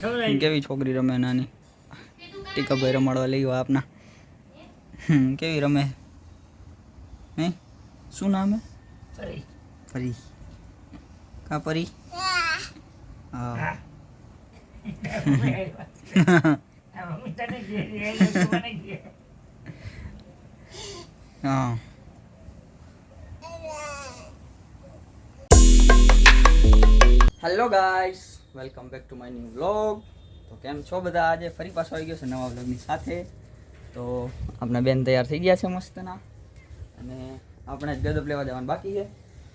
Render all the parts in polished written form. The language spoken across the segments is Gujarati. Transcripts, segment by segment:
કેવી છોકરી રમે નાની ટીકાભાઈ રમાડવા લઈ આપના કેવી રમે હે શું નામ હે પરી પરી કા પરી હા હા hello guys welcome back to my new vlog. તો કેમ છો બધા? આજે ફરી પાછો આવી ગયો છે નવા વ્લોગની સાથે. તો આપણા બેન તૈયાર થઈ ગયા છે મસ્તના, અને આપણે જ ગદપ લેવા જવાનું બાકી છે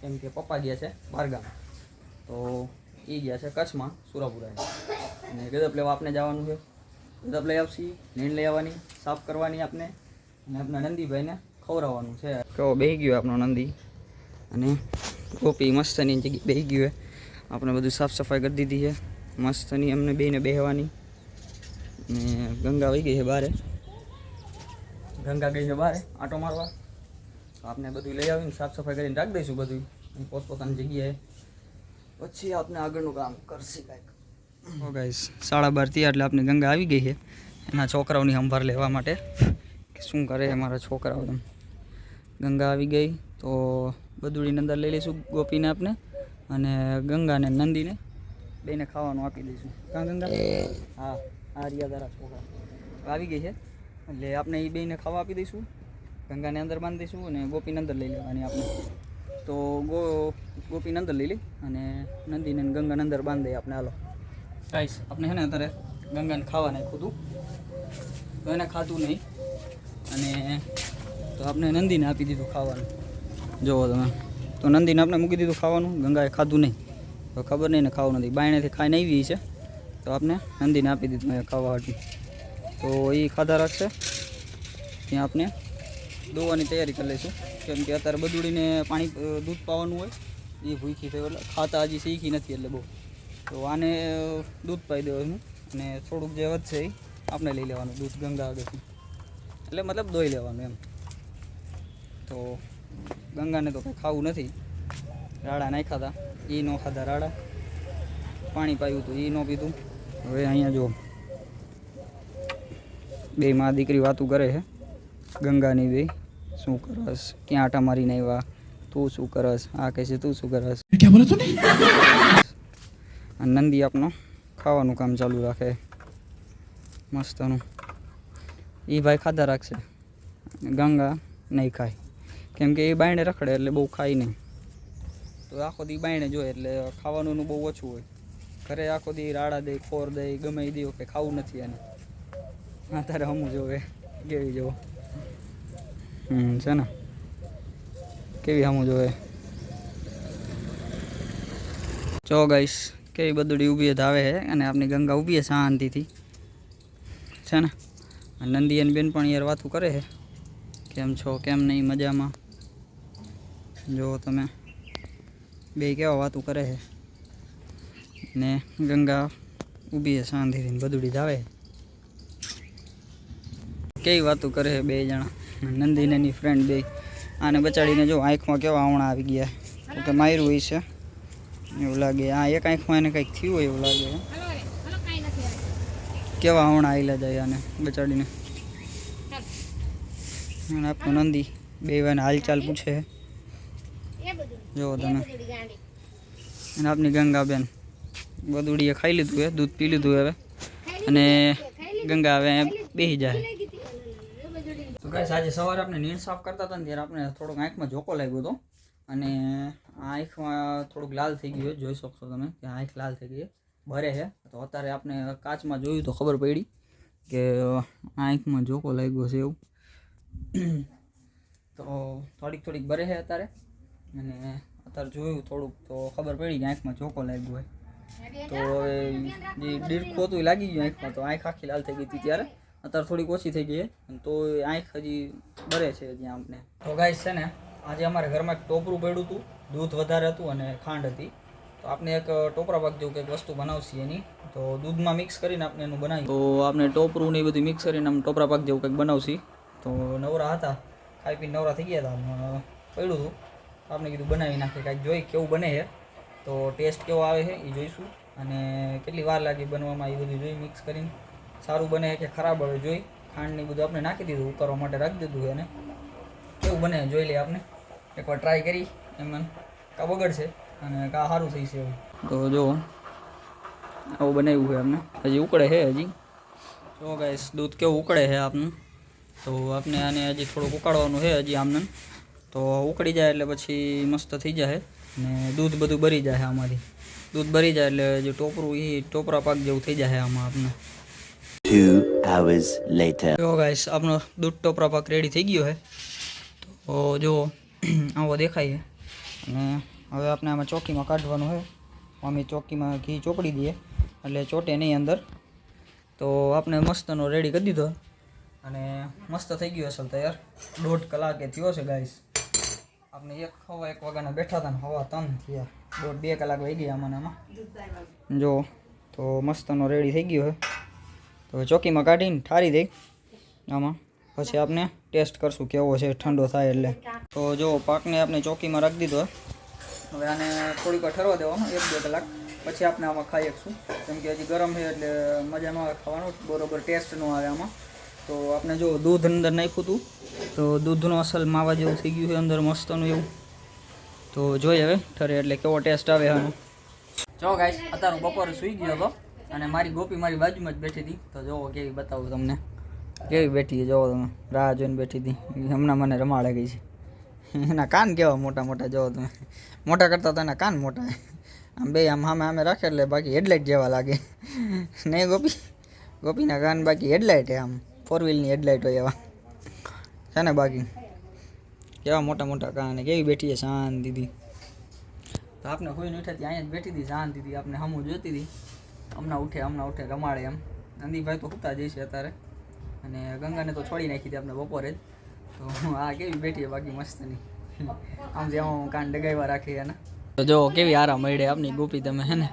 કેમ કે પપ્પા ગયા છે બહારગામ. તો એ ગયા છે કચ્છમાં સુરાપુરા, અને ગદપ લેવા આપણે જવાનું છે. ગદપ લઈ આવશી, નીણ લઈ આવવાની, સાફ કરવાની આપણે, અને આપણા નંદીભાઈને ખવડાવવાનું છે. કેવો બેસી ગયો આપણો નંદી, અને ગોપી મસ્તની જગ્યાએ બેસી ગયું. આપણે બધું સાફ સફાઈ કરી દીધી છે મસ્તની, અમને બેને બેહવાની. ને ગંગા વહી ગઈ છે બહાર, ગંગા ગઈ છે બહાર આંટો મારવા. તો આપણે બધું લઈ આવીને સાફ સફાઈ કરીને રાખી દઈશું બધું પોતપોતાની જગ્યાએ, પછી આપણે આગળનું કામ કરશે કાંઈક. ઓ ગાઈસ 12:30 થયા એટલે આપણે ગંગા આવી ગઈ છે એના છોકરાઓની સંભાળ લેવા માટે કે શું કરે અમારા છોકરાઓ. એમ ગંગા આવી ગઈ તો બધુડીની અંદર લઈ લઈશું ગોપીને આપણે, અને ગંગાને નંદીને બેને ખાવાનું આપી દઈશું. કાં ગંગા? હા આ રહ્યા તારા છોકરા આવી ગઈ છે એટલે આપણે એ બેને ખાવા આપી દઈશું. ગંગાને અંદર બાંધી દઈશું અને ગોપીને અંદર લઈ લેવાની આપણે. તો ગોપીને અંદર લઈ લઈ અને નંદીને ગંગાને અંદર બાંધી દઈએ આપણે. હાલો ગાઈસ, આપણે છે ને અત્યારે ગંગાને ખાવા નાખ્યું હતું તો એને ખાતું નહીં, અને તો આપણે નંદીને આપી દીધું ખાવાનું. જુઓ તમે, તો નંદીને આપણે મૂકી દીધું ખાવાનું, ગંગાએ ખાધું નહીં. તો ખબર નહીં ને ખાવું નથી, બાયણેથી ખાઈને આવી છે તો આપણે નંદીને આપી દીધું ખાવા હાટું. તો એ ખાધા રાખશે ત્યાં આપણે દોવાની તૈયારી કરી લઈશું, કેમ કે અત્યારે બધુડીને પાણી દૂધ પાવાનું હોય, એ ભૂખી થયું એટલે ખાતા હજી શીખી નથી એટલે બહુ. તો આને દૂધ પાઈ દેવાનું, અને થોડુંક જે વધશે એ આપણે લઈ લેવાનું દૂધ ગંગા આગળથી, એટલે મતલબ દોઈ લેવાનું એમ. તો ગંગાને તો કંઈ ખાવું નથી, રાડા નાખ્યા હતા એ ન ખાધા રાડા, પાણી પાયું હતું એ ન પીધું. હવે અહીંયા જો બે માં દીકરી વાતું કરે છે ગંગાની બે, શું કરસ, ક્યાં આટા મારીને આવ્યા, તું શું કરસ, આ કહે છે તું શું કરસ. અને નંદી આપનો ખાવાનું કામ ચાલુ રાખે મસ્તનું. એ ભાઈ ખાધા રાખશે, ગંગા નહીં ખાય કેમ કે એ બાયણે રખડે એટલે બહુ ખાય નહીં. તો આખો દી બાયણે જોઈએ એટલે ખાવાનું બહુ ઓછું હોય. ઘરે આખો દી રાડા દે, ખોર દે, ગમે એ દે કે ખાવું નથી એને. અત્યારે હમું જોવે કેવી જોવો છે ને, કેવી હમું જોવે. જો ગાઈસ કેવી બધુડી ઊભી ધાવે છે, અને આપણી ગંગા ઊભી છે શાંતિથી છે ને. નંદી અને બેન પણ યાર વાતું કરે છે, કેમ છો કેમ નહીં, મજામાં. જો તમે બે કેવા વાતું કરે છે, ને ગંગા ઊભી છે શાંતિથી, બધુડી ધાવે. કેવી વાતું કરે છે બે જણા, નંદીને એની ફ્રેન્ડ બે. આને બચાડીને જો આંખમાં કેવા આવણા આવી ગયા, તો કે માર્યું હોય છે એવું લાગે. આ એક આંખમાં એને કંઈક થયું હોય એવું લાગે. કેવા આવણા આવેલા જાય આને બચાડીને. અને આપણું નંદી બે વાને હાલચાલ પૂછે જો તમે. અને આપની ગંગાબેન બધુડીએ ખાઈ લીધું હે, દૂધ પી લીધું હવે, અને ગંગા હવે બેસી જાય. તો ગાઈસ આજે સવારે આપણે નીણ સાફ કરતા હતા ને ત્યારે આપણે થોડોક આંખમાં ઝોકો લાગ્યો હતો, અને આંખમાં થોડુંક લાલ થઈ ગયું, જોઈ શકશો તમે કે આંખ લાલ થઈ ગઈ ભરે છે. તો અત્યારે આપણે કાચમાં જોયું તો ખબર પડી કે આંખમાં ઝોકો લાગ્યો છે એવું. તો થોડીક ભરે છે અત્યારે, અને અત્યારે જોયું થોડુંક તો ખબર પડી કે આંખમાં ઝોકો લાગ્યો હોય. તો હવે જે ડીરખું હતું એ લાગી ગયું આંખમાં, તો આંખ આખી લાલ થઈ ગઈ હતી ત્યારે. અત્યારે થોડીક ઓછી થઈ ગઈ તો આંખ હજી ભરે છે જ્યાં આપણે. તો ગાઈસ છે ને, આજે અમારા ઘરમાં એક ટોપરું પડ્યું હતું, દૂધ વધારે હતું અને ખાંડ હતી. તો આપણે એક ટોપરા પાક જેવું કંઈક વસ્તુ બનાવશી એની, તો દૂધમાં મિક્સ કરીને આપણે એનું બનાવી. તો આપણે ટોપરું ને એ બધું મિક્સ કરીને આમ ટોપરા પાક જેવું કંઈક બનાવશી. તો નવરા હતા, ખાઈ પીને નવરા થઈ ગયા હતા, પડ્યું હતું. આપણે કીધું બનાવી નાખીએ, કાંઈક જોઈ કેવું બને છે, તો ટેસ્ટ કેવો આવે છે એ જોઈશું. અને કેટલી વાર લાગી બનવામાં એ બધું જોઈ મિક્સ કરીને સારું બને કે ખરાબ હવે જોઈ ખાંડની બધું આપણે નાખી દીધું ઉકાળવા માટે રાખી દીધું અને કેવું બને જોઈ લઈએ આપણે એકવાર ટ્રાય કરી એમ કાં બગડશે અને કાં સારું થઈ છે એવું. તો જો આવું બનાવ્યું છે અમને હજી ઉકળે છે હજી જો ગાઈસ દૂધ કેવું ઉકળે છે આપનું તો આપણે આને હજી થોડુંક ઉકાળવાનું છે હજી આમને તો ઉકળી જાય એટલે પછી મસ્ત થઈ જાય ને દૂધ બધું ભરી જાય આમાંથી દૂધ ભરી જાય એટલે જે ટોપરું એ ટોપરા પાક જેવું થઈ જાય આમાં આપણે 2 hours later. જો ગાઈસ આપણો દૂધ ટોપરા પાક રેડી થઈ ગયો છે તો જો આવો દેખાય છે અને હવે આપણે આમાં ચોકીમાં કાઢવાનું છે અમે ચોકીમાં ઘી ચોપડી દઈએ એટલે ચોટે નહીં અંદર તો આપણે મસ્તનો રેડી કરી દીધો અને મસ્ત થઈ ગયો અસલ તૈયાર 1.5 કલાકે થયો છે ગાઈસ આપણે 1 વાગ્યાના બેઠા હતા ને 3 થયા 1.5-2 કલાક વહી ગયા આમાં જો તો મસ્તનો રેડી થઈ ગયો છે તો ચોકીમાં કાઢીને ઠારી દઈ આમાં પછી આપણે ટેસ્ટ કરશું કેવો છે ઠંડો થાય એટલે તો જો પાકને આપણે ચોકીમાં રાખી દીધો હવે આને થોડીક વાર ઠરવા દેવાનો 1-2 કલાક પછી આપણે આમાં ખાઈ શકશું કેમ કે હજી ગરમ છે એટલે મજા ન આવે ખાવાનું બરોબર ટેસ્ટ ન આવે આમાં તો આપણે જો દૂધ અંદર નાખ્યું હતું તો દૂધનું અસલ માવા જેવું થઈ ગયું છે અંદર મસ્તનું એવું તો જોઈએ હવે ઠરે એટલે કેવો ટેસ્ટ આવે આનો. જો ગાઈસ અત્યારે બપોરે સૂઈ ગયો હતો અને મારી ગોપી મારી બાજુમાં જ બેઠી હતી તો જોવો કેવી બતાવું તમને કેવી બેઠી છે જોવો તમે રાહ જોઈને બેઠી હતી હમણાં મને રમાડે ગઈ છે એના કાન કેવા મોટા મોટા જોવો તમે મોટા કરતાં તો એના કાન મોટા આમ બે આમ સામે રાખે એટલે બાકી હેડલાઇટ જેવા લાગે નહીં ગોપીના કાન બાકી હેડલાઇટ આમ 4 વ્હીલની હેડલાઇટ હોય એવા છે ને બાકી કેવા મોટા મોટા કાન કેવી બેઠી છે શાંતિથી તો આપણે કોઈ ન ઉઠાતી અહીંયા જ બેઠી હતી શાંતિથી આપણે હમું જોતી હતી હમણાં ઉઠે રમાડે એમ નંદીભાઈ તો સૂતા જઈશે અત્યારે અને ગંગાને તો છોડી નાખી હતી આપણે બપોરે જ તો આ કેવી બેઠી બાકી મસ્તની આમ જે આમ કાન ડગાવ્યા રાખી એને તો જો કેવી આરામ મળે આપની ગોપી તમે હે ને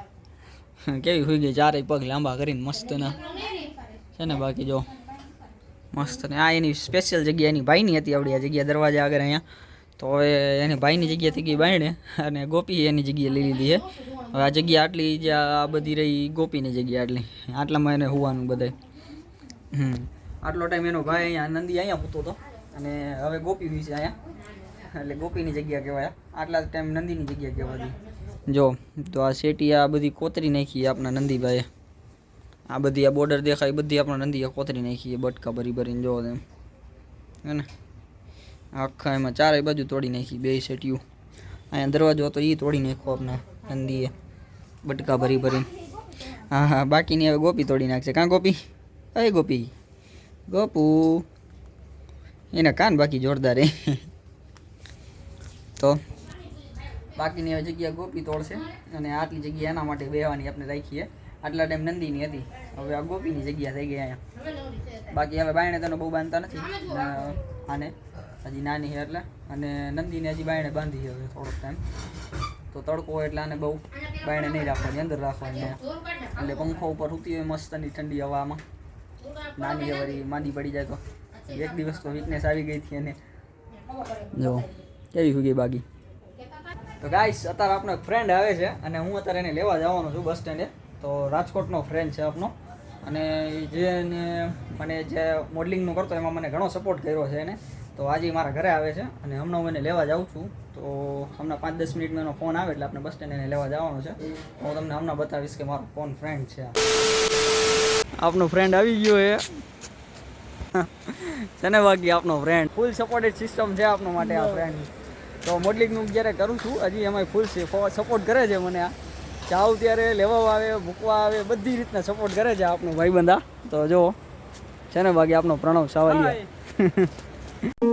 કેવી સુઈ ગઈ ચારેય પગ લાંબા કરીને મસ્ત ના છે ને બાકી જો મસ્ત ને આ એની સ્પેશિયલ જગ્યા એની ભાઈની હતી આવડી આ જગ્યા દરવાજા આગળ અહીંયા તો હવે એની ભાઈની જગ્યા થઈ ગઈ બાયણે અને ગોપી એની જગ્યા લઈ લીધી છે હવે આ જગ્યા આટલી જે આ બધી રહી ગોપીની જગ્યા આટલામાં એને હોવાનું બધાય આટલો ટાઈમ એનો ભાઈ અહીંયા નંદી અહીંયા પૂતો હતો અને હવે ગોપી હોય છે અહીંયા એટલે ગોપીની જગ્યા કહેવાય આટલા ટાઈમ નંદીની જગ્યા કહેવાતી જો તો આ શેટી આ બધી કોતરી નાખી આપણા નંદીભાઈએ આ બધી આ બોર્ડર દેખાય બધી આપણા નંદીએ કોતરી નાખી બટકા ભરીને જોવો તેમ હે ને આખા એમાં ચારેય બાજુ તોડી નાખી બે શેટીયું અહીંયા દરવાજો હતો એ તોડી નાખ્યો આપણા નંદીએ બટકા ભરીને હા બાકીની હવે ગોપી તોડી નાખશે કાં ગોપી અરે ગોપુ એના કાન બાકી જોરદાર હે તો બાકીની હવે જગ્યા ગોપી તોડશે અને આટલી જગ્યા એના માટે બેહવાની આપણે રાખીએ આટલા ટાઈમ નંદીની હતી હવે આ ગોપીની જગ્યા થઈ ગઈ અહીંયા બાકી હવે બાયણે તેનો બહુ બાંધતા નથી આને હજી નાની છે એટલે અને નંદીને હજી બાયણે બાંધી હવે થોડોક ટાઈમ તો તડકો હોય એટલે આને બહુ બાયણે નહીં રાખવાની અંદર રાખવાની એટલે પંખો ઉપર સૂતી હોય મસ્તની ઠંડી હવામાં નાની વળી માંદી પડી જાય તો એક દિવસ તો વીકનેસ આવી ગઈ હતી એને જો કેવી સુઈ ગઈ બાકી તો ગાઈસ અત્યારે આપણો એક ફ્રેન્ડ આવે છે અને હું અત્યારે એને લેવા જવાનો છું બસ સ્ટેન્ડે તો રાજકોટનો ફ્રેન્ડ છે આપણો અને જેને મને જે મોડલિંગનું કરતો એમાં મને ઘણો સપોર્ટ કર્યો છે એને તો આજે મારા ઘરે આવે છે અને હમણાં હું એને લેવા જાઉં છું તો હમણાં 5-10 મિનિટમાં એનો ફોન આવે એટલે આપણે બસ સ્ટેન્ડ એને લેવા જવાનો છે હું તમને હમણાં બતાવીશ કે મારો કોણ ફ્રેન્ડ છે આપનો ફ્રેન્ડ આવી ગયો છે ને બાકી આપનો ફ્રેન્ડ ફૂલ સપોર્ટેડ સિસ્ટમ છે આપનો માટે આ ફ્રેન્ડ તો મોડલિંગનું જ્યારે કરું છું હજી એમાં ફૂલ સપોર્ટ કરે છે મને આ જાઉં ત્યારે લેવા આવે મૂકવા આવે બધી રીતના સપોર્ટ કરે છે આપનો ભાઈબંધા તો જો છે ને બાકી આપનો પ્રણવ સાવલિયા